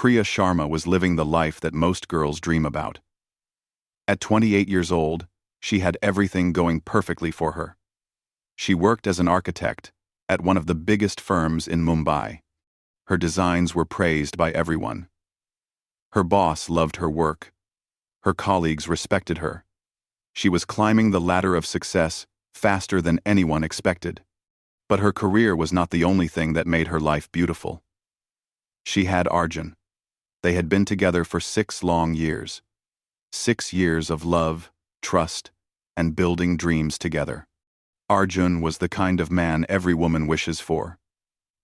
Priya Sharma was living the life that most girls dream about. At 28 years old, she had everything going perfectly for her. She worked as an architect at one of the biggest firms in Mumbai. Her designs were praised by everyone. Her boss loved her work. Her colleagues respected her. She was climbing the ladder of success faster than anyone expected. But her career was not the only thing that made her life beautiful. She had Arjun. They had been together for 6 long years. 6 years of love, trust, and building dreams together. Arjun was the kind of man every woman wishes for.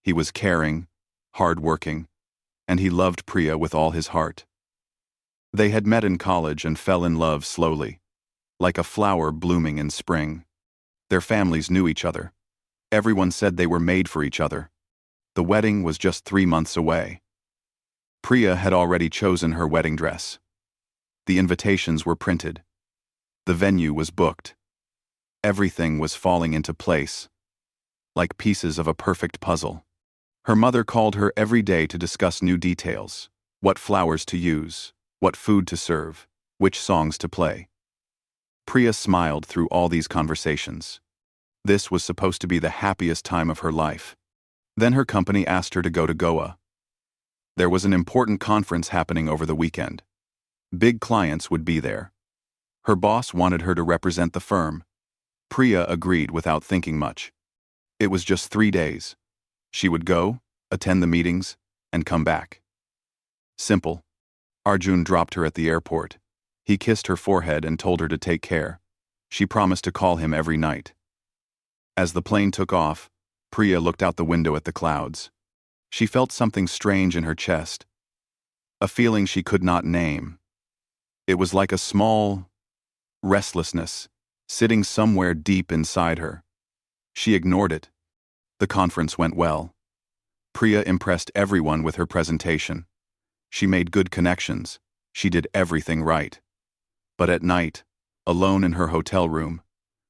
He was caring, hard-working, and he loved Priya with all his heart. They had met in college and fell in love slowly, like a flower blooming in spring. Their families knew each other. Everyone said they were made for each other. The wedding was just 3 months away. Priya had already chosen her wedding dress. The invitations were printed. The venue was booked. Everything was falling into place, like pieces of a perfect puzzle. Her mother called her every day to discuss new details: what flowers to use, what food to serve, which songs to play. Priya smiled through all these conversations. This was supposed to be the happiest time of her life. Then her company asked her to go to Goa. There was an important conference happening over the weekend. Big clients would be there. Her boss wanted her to represent the firm. Priya agreed without thinking much. It was just 3 days. She would go, attend the meetings, and come back. Simple. Arjun dropped her at the airport. He kissed her forehead and told her to take care. She promised to call him every night. As the plane took off, Priya looked out the window at the clouds. She felt something strange in her chest, a feeling she could not name. It was like a small restlessness sitting somewhere deep inside her. She ignored it. The conference went well. Priya impressed everyone with her presentation. She made good connections. She did everything right. But at night, alone in her hotel room,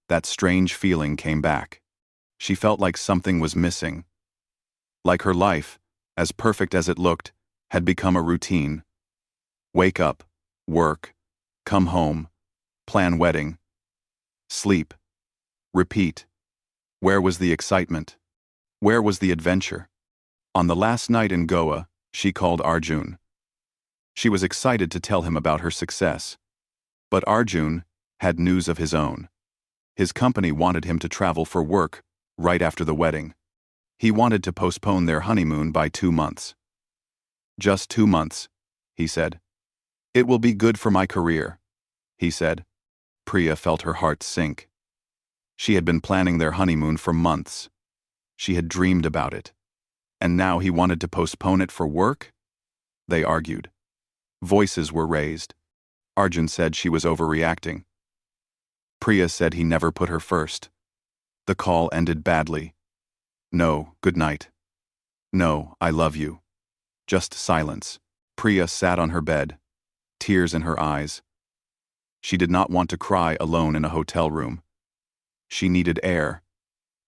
that strange feeling came back. She felt like something was missing. Like her life, as perfect as it looked, had become a routine. Wake up, work, come home, plan wedding, sleep, repeat. Where was the excitement? Where was the adventure? On the last night in Goa, she called Arjun. She was excited to tell him about her success. But Arjun had news of his own. His company wanted him to travel for work right after the wedding. He wanted to postpone their honeymoon by 2 months. Just 2 months, he said. It will be good for my career, he said. Priya felt her heart sink. She had been planning their honeymoon for months. She had dreamed about it. And now he wanted to postpone it for work? They argued. Voices were raised. Arjun said she was overreacting. Priya said he never put her first. The call ended badly. No, good night. No, I love you. Just silence. Priya sat on her bed, tears in her eyes. She did not want to cry alone in a hotel room. She needed air.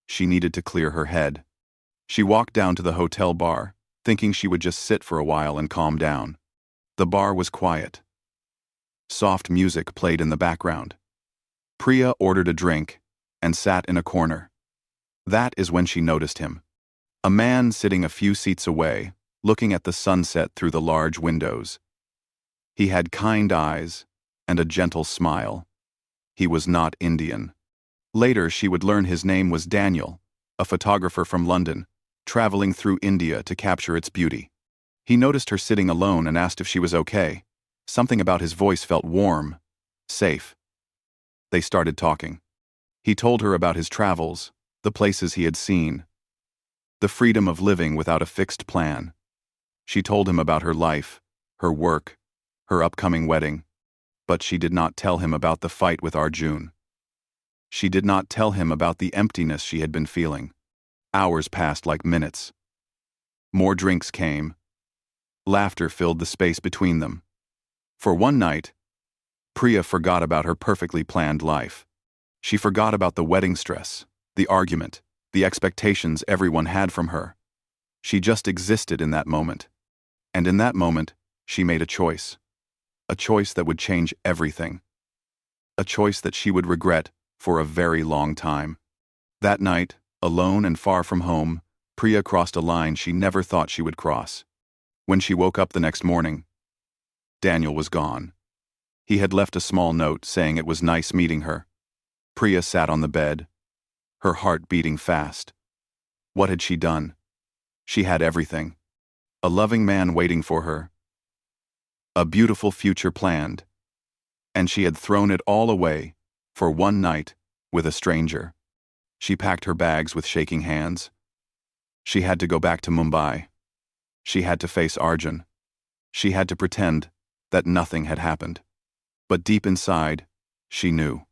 She needed to clear her head. She walked down to the hotel bar, thinking she would just sit for a while and calm down. The bar was quiet. Soft music played in the background. Priya ordered a drink and sat in a corner. That is when she noticed him. A man sitting a few seats away, looking at the sunset through the large windows. He had kind eyes and a gentle smile. He was not Indian. Later, she would learn his name was Daniel, a photographer from London, traveling through India to capture its beauty. He noticed her sitting alone and asked if she was okay. Something about his voice felt warm, safe. They started talking. He told her about his travels, the places he had seen, the freedom of living without a fixed plan. She told him about her life, her work, her upcoming wedding, but she did not tell him about the fight with Arjun. She did not tell him about the emptiness she had been feeling. Hours passed like minutes. More drinks came. Laughter filled the space between them. For one night, Priya forgot about her perfectly planned life. She forgot about the wedding stress, the argument, the expectations everyone had from her. She just existed in that moment. And in that moment, she made a choice. A choice that would change everything. A choice that she would regret for a very long time. That night, alone and far from home, Priya crossed a line she never thought she would cross. When she woke up the next morning, Daniel was gone. He had left a small note saying it was nice meeting her. Priya sat on the bed, her heart beating fast. What had she done? She had everything. A loving man waiting for her. A beautiful future planned. And she had thrown it all away for one night with a stranger. She packed her bags with shaking hands. She had to go back to Mumbai. She had to face Arjun. She had to pretend that nothing had happened. But deep inside, she knew.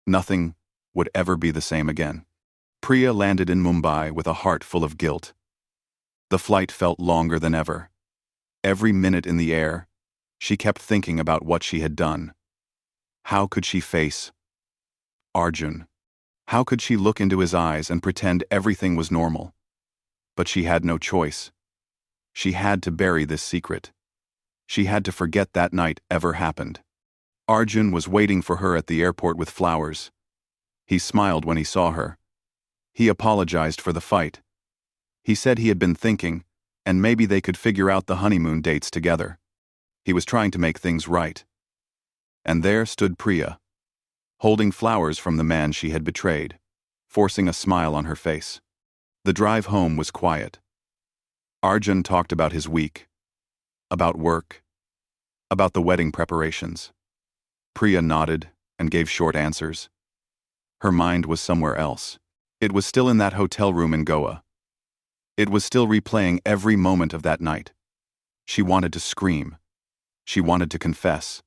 Nothing would ever be the same again. Priya landed in Mumbai with a heart full of guilt. The flight felt longer than ever. Every minute in the air, she kept thinking about what she had done. How could she face Arjun? How could she look into his eyes and pretend everything was normal? But she had no choice. She had to bury this secret. She had to forget that night ever happened. Arjun was waiting for her at the airport with flowers. He smiled when he saw her. He apologized for the fight. He said he had been thinking, and maybe they could figure out the honeymoon dates together. He was trying to make things right. And there stood Priya, holding flowers from the man she had betrayed, forcing a smile on her face. The drive home was quiet. Arjun talked about his week, about work, about the wedding preparations. Priya nodded and gave short answers. Her mind was somewhere else. It was still in that hotel room in Goa. It was still replaying every moment of that night. She wanted to scream. She wanted to confess.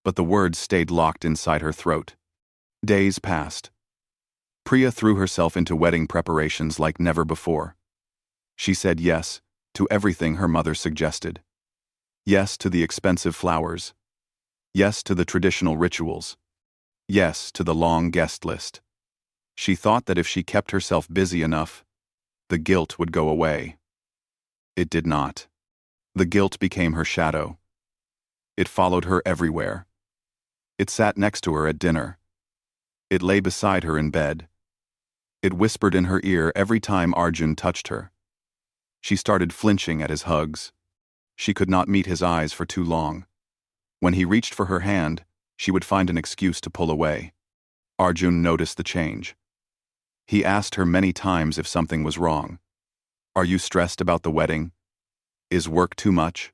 But the words stayed locked inside her throat. Days passed. Priya threw herself into wedding preparations like never before. She said yes to everything her mother suggested. Yes to the expensive flowers. Yes to the traditional rituals. Yes to the long guest list. She thought that if she kept herself busy enough, the guilt would go away. It did not. The guilt became her shadow. It followed her everywhere. It sat next to her at dinner. It lay beside her in bed. It whispered in her ear every time Arjun touched her. She started flinching at his hugs. She could not meet his eyes for too long. When he reached for her hand, she would find an excuse to pull away. Arjun noticed the change. He asked her many times if something was wrong. Are you stressed about the wedding? Is work too much?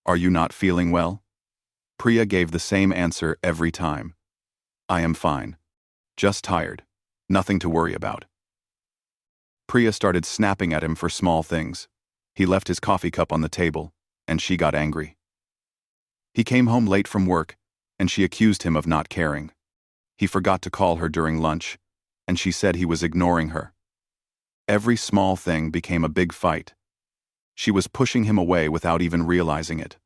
Are you not feeling well? Priya gave the same answer every time. I am fine. Just tired. Nothing to worry about. Priya started snapping at him for small things. He left his coffee cup on the table, and she got angry. He came home late from work, and she accused him of not caring. He forgot to call her during lunch, and she said he was ignoring her. Every small thing became a big fight. She was pushing him away without even realizing it.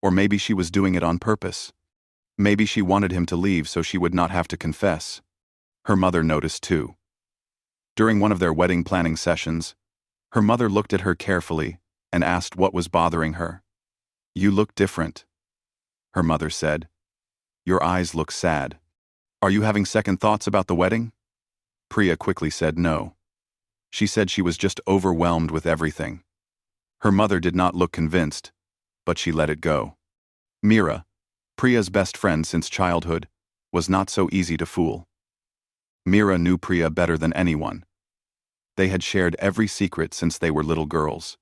Or maybe she was doing it on purpose. Maybe she wanted him to leave so she would not have to confess. Her mother noticed too. During one of their wedding planning sessions, her mother looked at her carefully and asked what was bothering her. You look different, her mother said. Your eyes look sad. Are you having second thoughts about the wedding? Priya quickly said no. She said she was just overwhelmed with everything. Her mother did not look convinced, but she let it go. Meera, Priya's best friend since childhood, was not so easy to fool. Meera knew Priya better than anyone. They had shared every secret since they were little girls.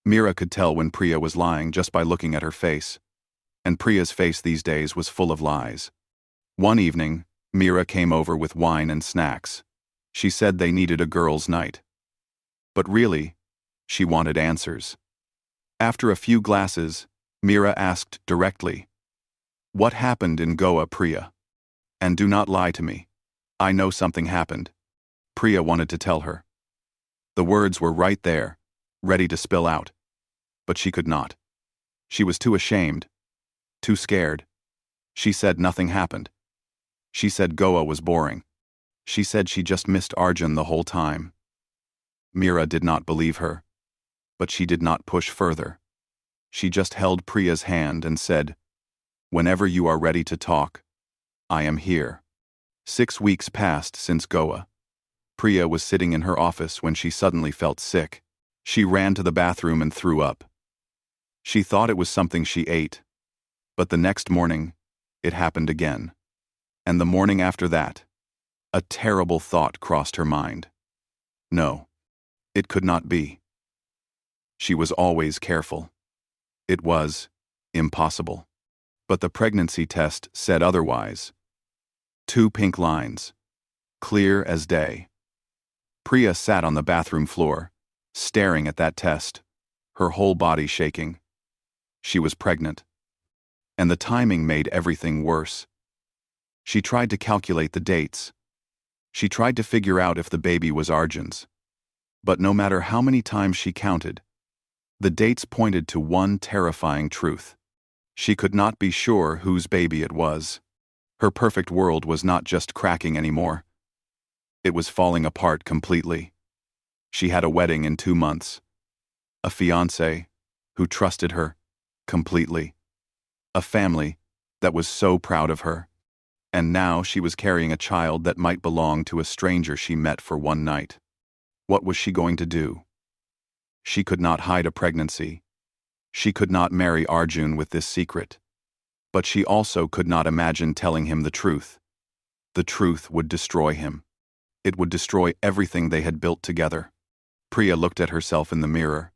Meera could tell when Priya was lying just by looking at her face, and Priya's face these days was full of lies. One evening, Meera came over with wine and snacks. She said they needed a girls' night. But really, she wanted answers. After a few glasses, Meera asked directly, "What happened in Goa, Priya? And do not lie to me. I know something happened." Priya wanted to tell her. The words were right there, ready to spill out. But she could not. She was too ashamed, too scared. She said nothing happened. She said Goa was boring. She said she just missed Arjun the whole time. Meera did not believe her, but she did not push further. She just held Priya's hand and said, "Whenever you are ready to talk, I am here." 6 weeks passed since Goa. Priya was sitting in her office when she suddenly felt sick. She ran to the bathroom and threw up. She thought it was something she ate. But the next morning, it happened again. And the morning after that, a terrible thought crossed her mind. No, it could not be. She was always careful. It was impossible. But the pregnancy test said otherwise. 2 pink lines, clear as day. Priya sat on the bathroom floor, staring at that test, her whole body shaking. She was pregnant. And the timing made everything worse. She tried to calculate the dates. She tried to figure out if the baby was Arjun's. But no matter how many times she counted, the dates pointed to one terrifying truth. She could not be sure whose baby it was. Her perfect world was not just cracking anymore. It was falling apart completely. She had a wedding in 2 months. A fiancé who trusted her completely. A family that was so proud of her. And now she was carrying a child that might belong to a stranger she met for one night. What was she going to do? She could not hide a pregnancy. She could not marry Arjun with this secret. But she also could not imagine telling him the truth. The truth would destroy him. It would destroy everything they had built together. Priya looked at herself in the mirror.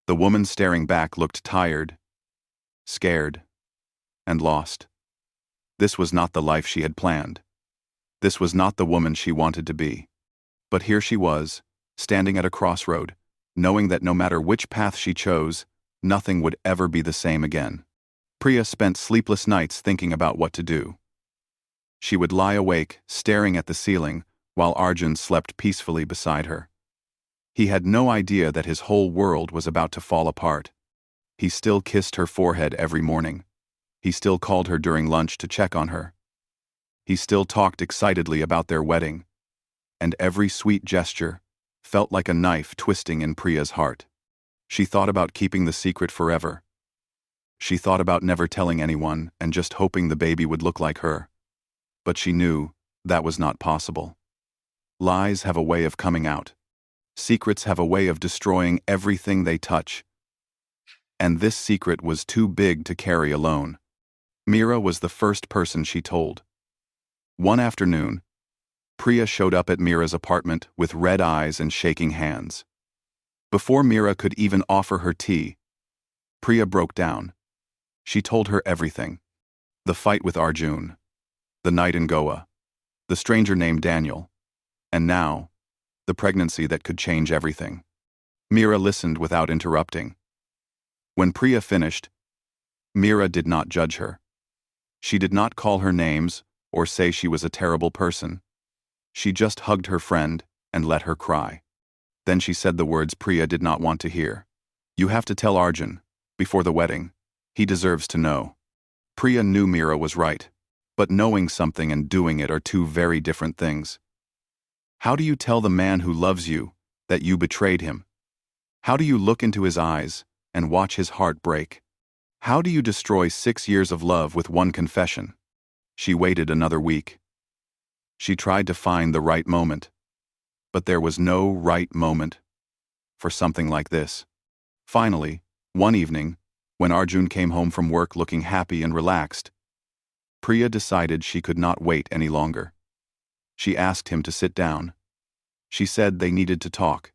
The woman staring back looked tired, scared, and lost. This was not the life she had planned. This was not the woman she wanted to be. But here she was, standing at a crossroad, knowing that no matter which path she chose, nothing would ever be the same again. Priya spent sleepless nights thinking about what to do. She would lie awake, staring at the ceiling, while Arjun slept peacefully beside her. He had no idea that his whole world was about to fall apart. He still kissed her forehead every morning. He still called her during lunch to check on her. He still talked excitedly about their wedding. And every sweet gesture felt like a knife twisting in Priya's heart. She thought about keeping the secret forever. She thought about never telling anyone and just hoping the baby would look like her. But she knew that was not possible. Lies have a way of coming out. Secrets have a way of destroying everything they touch. And this secret was too big to carry alone. Meera was the first person she told. One afternoon, Priya showed up at Meera's apartment with red eyes and shaking hands. Before Meera could even offer her tea, Priya broke down. She told her everything. The fight with Arjun, the night in Goa, the stranger named Daniel, and now, the pregnancy that could change everything. Meera listened without interrupting. When Priya finished, Meera did not judge her. She did not call her names or say she was a terrible person. She just hugged her friend and let her cry. Then she said the words Priya did not want to hear. "You have to tell Arjun, before the wedding. He deserves to know." Priya knew Meera was right, but knowing something and doing it are two very different things. How do you tell the man who loves you that you betrayed him? How do you look into his eyes and watch his heart break? How do you destroy 6 years of love with one confession? She waited another week. She tried to find the right moment, but there was no right moment for something like this. Finally, one evening, when Arjun came home from work looking happy and relaxed, Priya decided she could not wait any longer. She asked him to sit down. She said they needed to talk.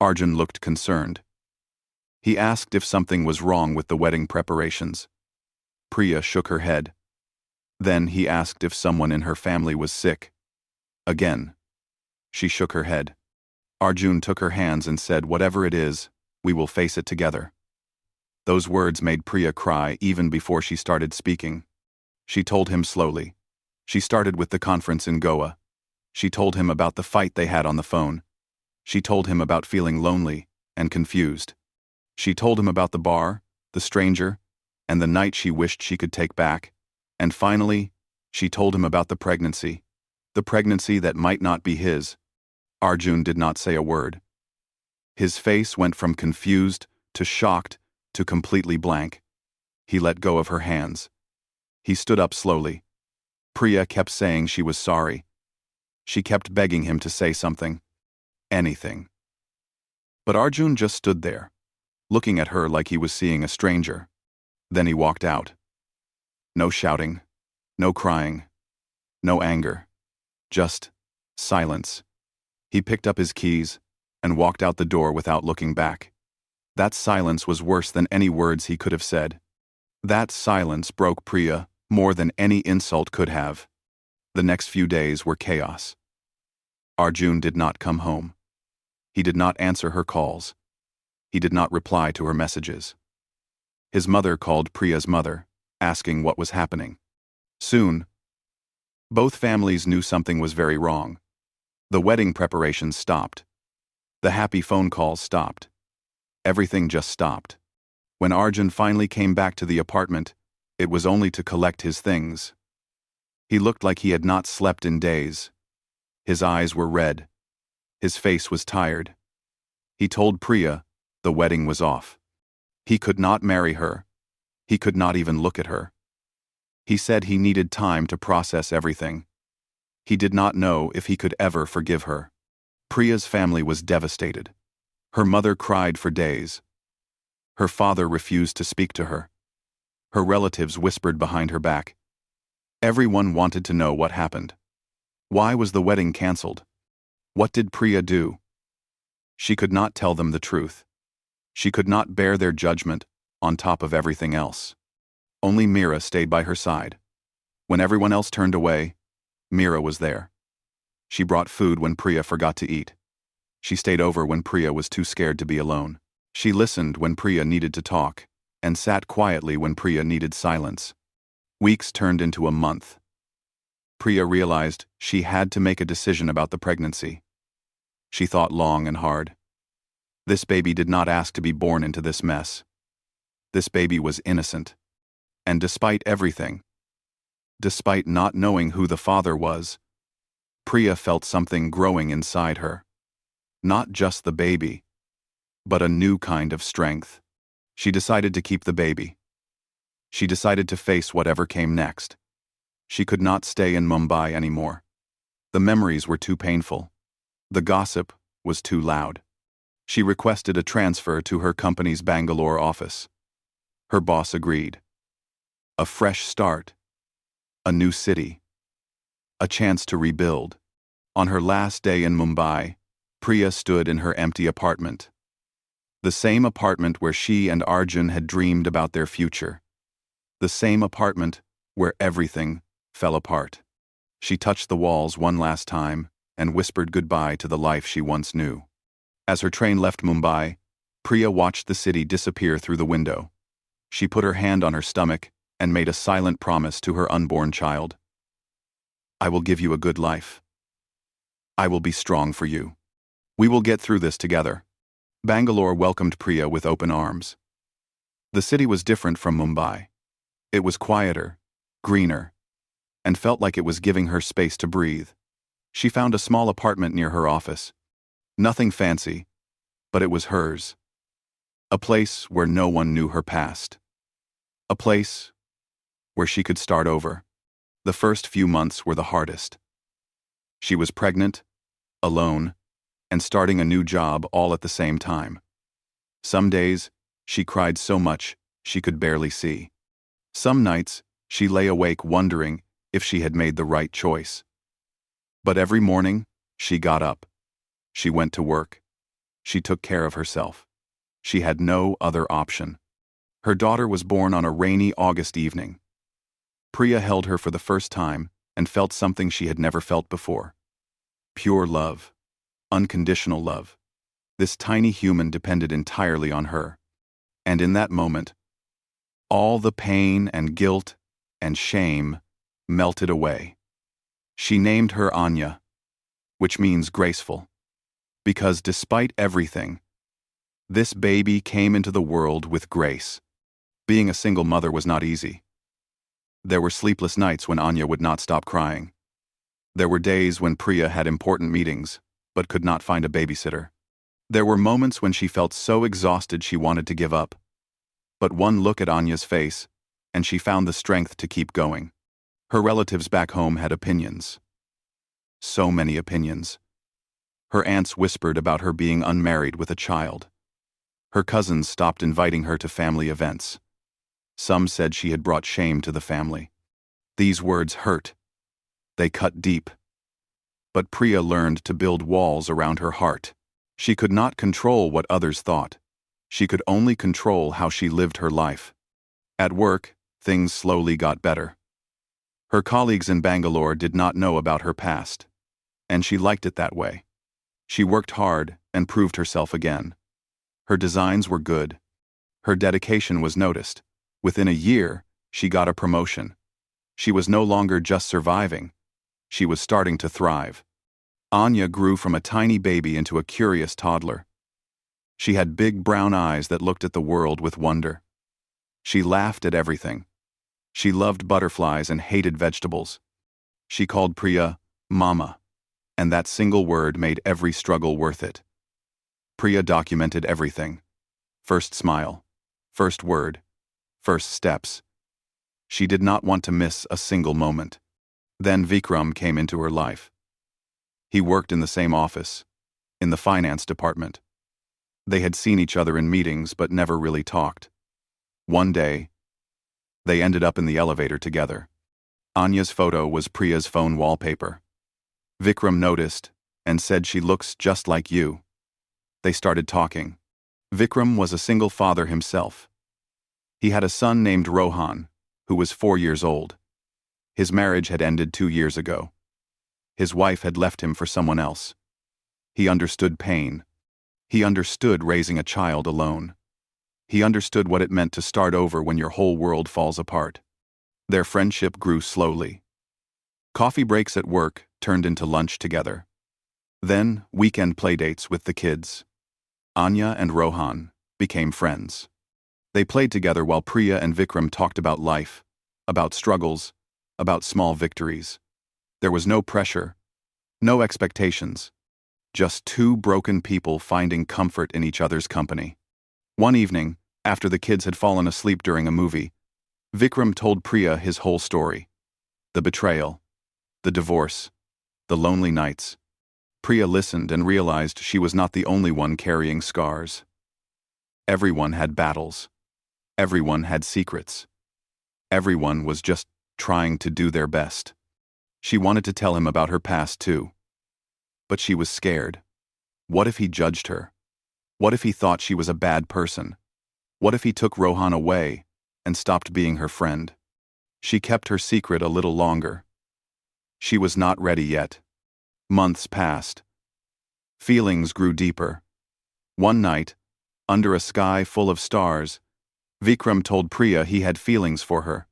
Arjun looked concerned. He asked if something was wrong with the wedding preparations. Priya shook her head. Then he asked if someone in her family was sick. Again, she shook her head. Arjun took her hands and said, "Whatever it is, we will face it together." Those words made Priya cry even before she started speaking. She told him slowly. She started with the conference in Goa. She told him about the fight they had on the phone. She told him about feeling lonely and confused. She told him about the bar, the stranger, and the night she wished she could take back. And finally, she told him about the pregnancy that might not be his. Arjun did not say a word. His face went from confused to shocked to completely blank. He let go of her hands. He stood up slowly. Priya kept saying she was sorry. She kept begging him to say something. Anything. But Arjun just stood there, looking at her like he was seeing a stranger. Then he walked out. No shouting, no crying, no anger. Just silence. He picked up his keys and walked out the door without looking back. That silence was worse than any words he could have said. That silence broke Priya more than any insult could have. The next few days were chaos. Arjun did not come home. He did not answer her calls. He did not reply to her messages. His mother called Priya's mother, asking what was happening. Soon, both families knew something was very wrong. The wedding preparations stopped. The happy phone calls stopped. Everything just stopped. When Arjun finally came back to the apartment, it was only to collect his things. He looked like he had not slept in days. His eyes were red. His face was tired. He told Priya the wedding was off. He could not marry her. He could not even look at her. He said he needed time to process everything. He did not know if he could ever forgive her. Priya's family was devastated. Her mother cried for days. Her father refused to speak to her. Her relatives whispered behind her back. Everyone wanted to know what happened. Why was the wedding cancelled? What did Priya do? She could not tell them the truth. She could not bear their judgment on top of everything else. Only Meera stayed by her side. When everyone else turned away, Meera was there. She brought food when Priya forgot to eat. She stayed over when Priya was too scared to be alone. She listened when Priya needed to talk, and sat quietly when Priya needed silence. Weeks turned into a month. Priya realized she had to make a decision about the pregnancy. She thought long and hard. This baby did not ask to be born into this mess. This baby was innocent. And despite everything, despite not knowing who the father was, Priya felt something growing inside her. Not just the baby, but a new kind of strength. She decided to keep the baby. She decided to face whatever came next. She could not stay in Mumbai anymore. The memories were too painful. The gossip was too loud. She requested a transfer to her company's Bangalore office. Her boss agreed. A fresh start. A new city. A chance to rebuild. On her last day in Mumbai, Priya stood in her empty apartment. The same apartment where she and Arjun had dreamed about their future. The same apartment where everything fell apart. She touched the walls one last time and whispered goodbye to the life she once knew. As her train left Mumbai, Priya watched the city disappear through the window. She put her hand on her stomach and made a silent promise to her unborn child. I will give you a good life. I will be strong for you. We will get through this together. Bangalore welcomed Priya with open arms. The city was different from Mumbai. It was quieter, greener, and felt like it was giving her space to breathe. She found a small apartment near her office. Nothing fancy, but it was hers. A place where no one knew her past. A place where she could start over. The first few months were the hardest. She was pregnant, alone, and starting a new job all at the same time. Some days, she cried so much she could barely see. Some nights, she lay awake wondering if she had made the right choice. But every morning, she got up. She went to work. She took care of herself. She had no other option. Her daughter was born on a rainy August evening. Priya held her for the first time and felt something she had never felt before. Pure love. Unconditional love. This tiny human depended entirely on her. And in that moment, all the pain and guilt and shame melted away. She named her Anya, which means graceful. Because despite everything, this baby came into the world with grace. Being a single mother was not easy. There were sleepless nights when Anya would not stop crying. There were days when Priya had important meetings, but could not find a babysitter. There were moments when she felt so exhausted she wanted to give up. But one look at Anya's face, and she found the strength to keep going. Her relatives back home had opinions. So many opinions. Her aunts whispered about her being unmarried with a child. Her cousins stopped inviting her to family events. Some said she had brought shame to the family. These words hurt. They cut deep. But Priya learned to build walls around her heart. She could not control what others thought. She could only control how she lived her life. At work, things slowly got better. Her colleagues in Bangalore did not know about her past. And she liked it that way. She worked hard and proved herself again. Her designs were good. Her dedication was noticed. Within a year, she got a promotion. She was no longer just surviving. She was starting to thrive. Anya grew from a tiny baby into a curious toddler. She had big brown eyes that looked at the world with wonder. She laughed at everything. She loved butterflies and hated vegetables. She called Priya Mama, and that single word made every struggle worth it. Priya documented everything. First smile, first word, first steps. She did not want to miss a single moment. Then Vikram came into her life. He worked in the same office, in the finance department. They had seen each other in meetings but never really talked. One day, they ended up in the elevator together. Anya's photo was Priya's phone wallpaper. Vikram noticed and said, "She looks just like you." They started talking. Vikram was a single father himself. He had a son named Rohan, who was 4 years old. His marriage had ended 2 years ago. His wife had left him for someone else. He understood pain. He understood raising a child alone. He understood what it meant to start over when your whole world falls apart. Their friendship grew slowly. Coffee breaks at work turned into lunch together. Then, weekend playdates with the kids. Anya and Rohan became friends. They played together while Priya and Vikram talked about life, about struggles, about small victories. There was no pressure, no expectations, just two broken people finding comfort in each other's company. One evening, after the kids had fallen asleep during a movie, Vikram told Priya his whole story. The betrayal, the divorce, the lonely nights. Priya listened and realized she was not the only one carrying scars. Everyone had battles. Everyone had secrets. Everyone was just trying to do their best. She wanted to tell him about her past too. But she was scared. What if he judged her? What if he thought she was a bad person? What if he took Rohan away and stopped being her friend? She kept her secret a little longer. She was not ready yet. Months passed. Feelings grew deeper. One night, under a sky full of stars, Vikram told Priya he had feelings for her.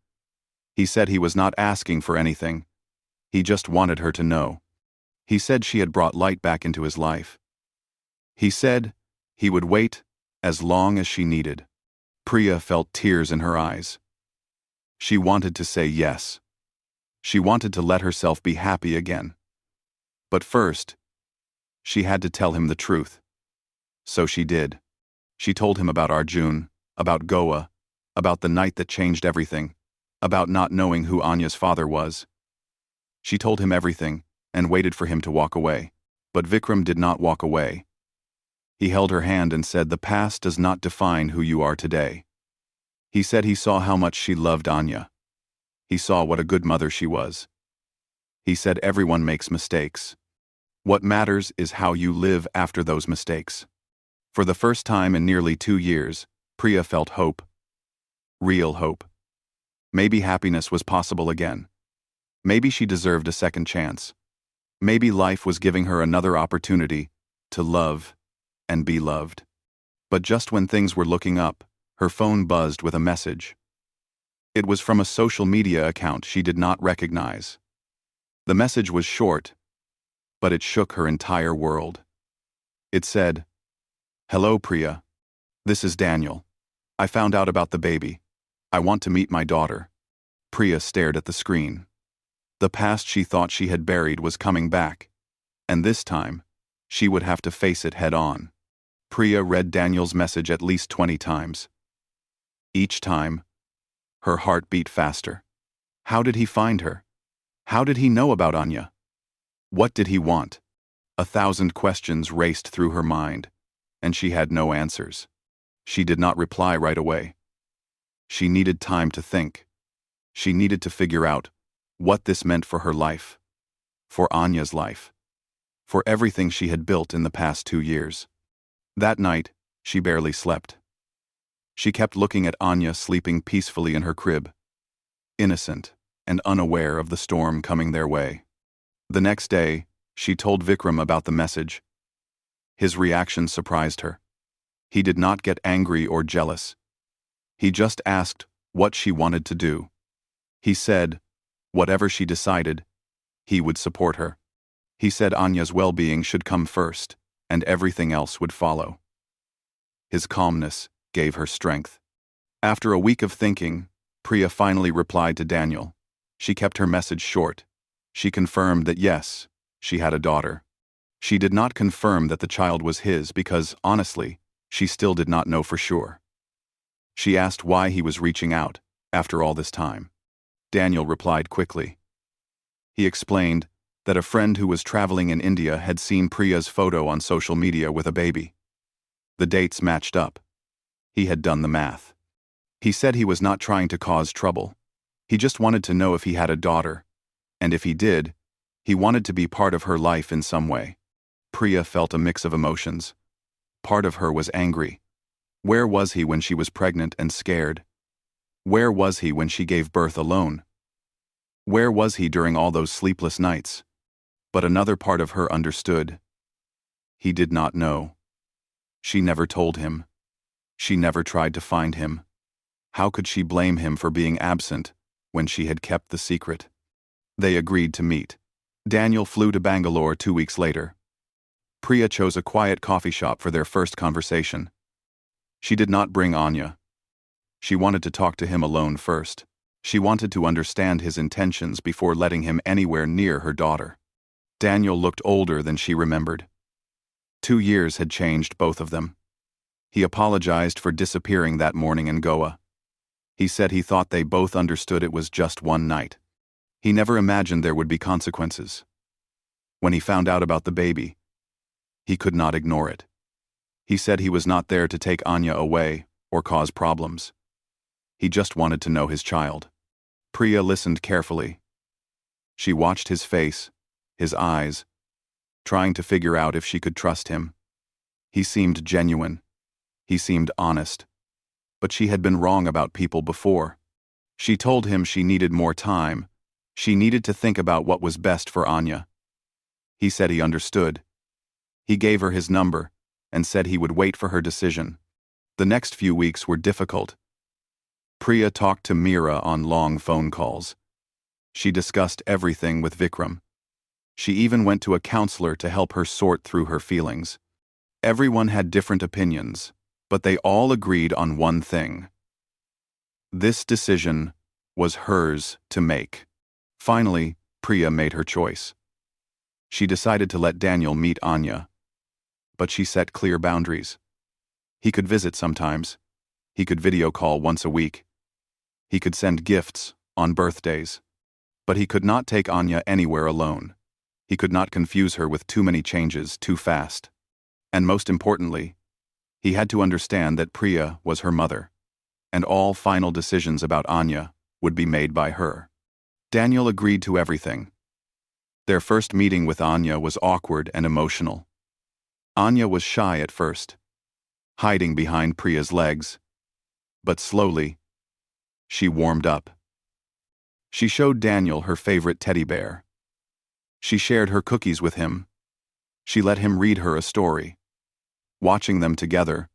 He said he was not asking for anything. He just wanted her to know. He said she had brought light back into his life. He said he would wait as long as she needed. Priya felt tears in her eyes. She wanted to say yes. She wanted to let herself be happy again. But first, she had to tell him the truth. So she did. She told him about Arjun, about Goa, about the night that changed everything, about not knowing who Anya's father was. She told him everything and waited for him to walk away. But Vikram did not walk away. He held her hand and said, "The past does not define who you are today." He said he saw how much she loved Anya. He saw what a good mother she was. He said everyone makes mistakes. What matters is how you live after those mistakes. For the first time in nearly 2 years, Priya felt hope. Real hope. Maybe happiness was possible again. Maybe she deserved a second chance. Maybe life was giving her another opportunity to love and be loved. But just when things were looking up, her phone buzzed with a message. It was from a social media account she did not recognize. The message was short, but it shook her entire world. It said, "Hello, Priya. This is Daniel. I found out about the baby. I want to meet my daughter." Priya stared at the screen. The past she thought she had buried was coming back, and this time, she would have to face it head on. Priya read Daniel's message at least 20 times. Each time, her heart beat faster. How did he find her? How did he know about Anya? What did he want? 1,000 questions raced through her mind, and she had no answers. She did not reply right away. She needed time to think. She needed to figure out what this meant for her life, for Anya's life, for everything she had built in the past 2 years. That night, she barely slept. She kept looking at Anya sleeping peacefully in her crib, innocent and unaware of the storm coming their way. The next day, she told Vikram about the message. His reaction surprised her. He did not get angry or jealous. He just asked what she wanted to do. He said, whatever she decided, he would support her. He said Anya's well-being should come first, and everything else would follow. His calmness gave her strength. After a week of thinking, Priya finally replied to Daniel. She kept her message short. She confirmed that yes, she had a daughter. She did not confirm that the child was his because, honestly, she still did not know for sure. She asked why he was reaching out, after all this time. Daniel replied quickly. He explained that a friend who was traveling in India had seen Priya's photo on social media with a baby. The dates matched up. He had done the math. He said he was not trying to cause trouble. He just wanted to know if he had a daughter, and if he did, he wanted to be part of her life in some way. Priya felt a mix of emotions. Part of her was angry. Where was he when she was pregnant and scared? Where was he when she gave birth alone? Where was he during all those sleepless nights? But another part of her understood. He did not know. She never told him. She never tried to find him. How could she blame him for being absent when she had kept the secret? They agreed to meet. Daniel flew to Bangalore 2 weeks later. Priya chose a quiet coffee shop for their first conversation. She did not bring Anya. She wanted to talk to him alone first. She wanted to understand his intentions before letting him anywhere near her daughter. Daniel looked older than she remembered. 2 years had changed both of them. He apologized for disappearing that morning in Goa. He said he thought they both understood it was just one night. He never imagined there would be consequences. When he found out about the baby, he could not ignore it. He said he was not there to take Anya away or cause problems. He just wanted to know his child. Priya listened carefully. She watched his face, his eyes, trying to figure out if she could trust him. He seemed genuine. He seemed honest. But she had been wrong about people before. She told him she needed more time. She needed to think about what was best for Anya. He said he understood. He gave her his number and said he would wait for her decision. The next few weeks were difficult. Priya talked to Meera on long phone calls. She discussed everything with Vikram. She even went to a counselor to help her sort through her feelings. Everyone had different opinions, but they all agreed on one thing. This decision was hers to make. Finally, Priya made her choice. She decided to let Daniel meet Anya, but she set clear boundaries. He could visit sometimes. He could video call once a week. He could send gifts on birthdays. But he could not take Anya anywhere alone. He could not confuse her with too many changes too fast. And most importantly, he had to understand that Priya was her mother, and all final decisions about Anya would be made by her. Daniel agreed to everything. Their first meeting with Anya was awkward and emotional. Anya was shy at first, hiding behind Priya's legs. But slowly, she warmed up. She showed Daniel her favorite teddy bear. She shared her cookies with him. She let him read her a story. Watching them together,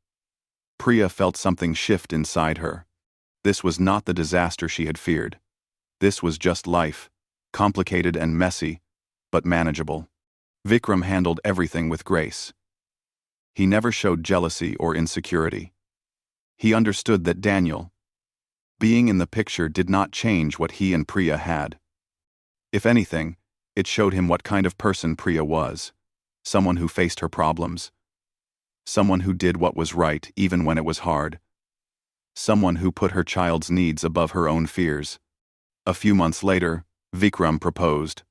Priya felt something shift inside her. This was not the disaster she had feared. This was just life, complicated and messy, but manageable. Vikram handled everything with grace. He never showed jealousy or insecurity. He understood that Daniel, being in the picture, did not change what he and Priya had. If anything, it showed him what kind of person Priya was. Someone who faced her problems. Someone who did what was right even when it was hard. someone who put her child's needs above her own fears. A few months later, Vikram proposed.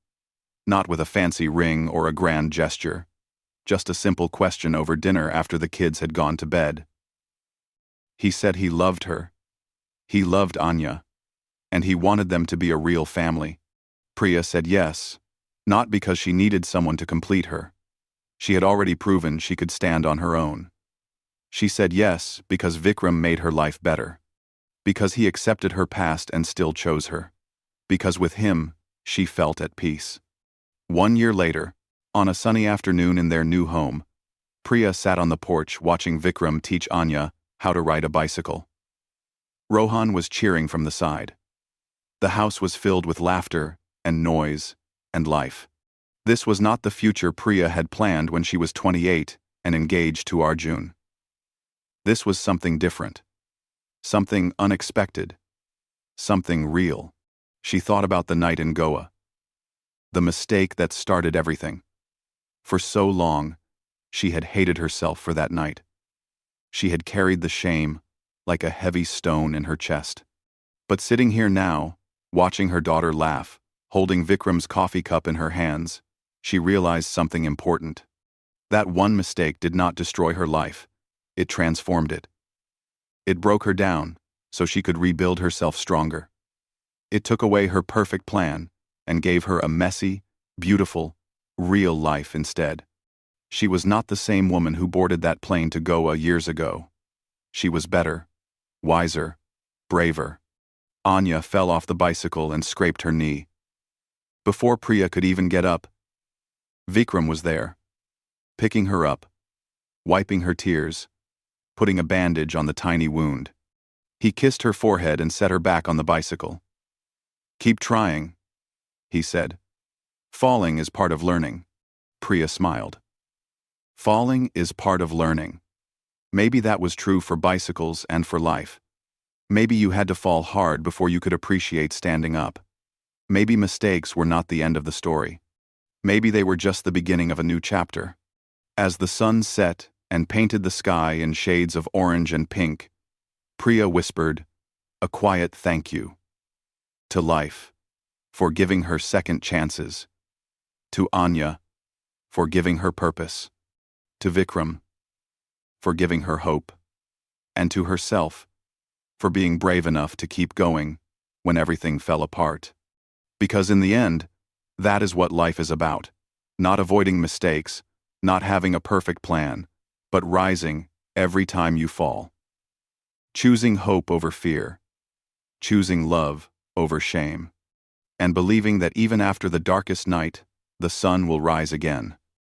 Not with a fancy ring or a grand gesture. Just a simple question over dinner after the kids had gone to bed. He said he loved her. He loved Anya. And he wanted them to be a real family. Priya said yes, not because she needed someone to complete her. She had already proven she could stand on her own. She said yes because Vikram made her life better. Because he accepted her past and still chose her. Because with him, she felt at peace. 1 year later, on a sunny afternoon in their new home, Priya sat on the porch watching Vikram teach Anya how to ride a bicycle. Rohan was cheering from the side. The house was filled with laughter and noise and life. This was not the future Priya had planned when she was 28 and engaged to Arjun. This was something different. Something unexpected. Something real. She thought about the night in Goa. The mistake that started everything. For so long, she had hated herself for that night. She had carried the shame like a heavy stone in her chest. But sitting here now, watching her daughter laugh, holding Vikram's coffee cup in her hands, she realized something important. That one mistake did not destroy her life. It transformed it. It broke her down so she could rebuild herself stronger. It took away her perfect plan and gave her a messy, beautiful, real life instead. She was not the same woman who boarded that plane to Goa years ago. She was better, wiser, braver. Anya fell off the bicycle and scraped her knee. Before Priya could even get up, Vikram was there, picking her up, wiping her tears, putting a bandage on the tiny wound. He kissed her forehead and set her back on the bicycle. "Keep trying," he said. "Falling is part of learning." Priya smiled. Falling is part of learning. Maybe that was true for bicycles and for life. Maybe you had to fall hard before you could appreciate standing up. Maybe mistakes were not the end of the story. Maybe they were just the beginning of a new chapter. As the sun set and painted the sky in shades of orange and pink, Priya whispered, a quiet thank you. To life, for giving her second chances. To Anya, for giving her purpose. To Vikram, for giving her hope. And to herself, for being brave enough to keep going when everything fell apart. Because in the end, that is what life is about. Not avoiding mistakes, not having a perfect plan, but rising every time you fall. Choosing hope over fear. Choosing love over shame. And believing that even after the darkest night, the sun will rise again.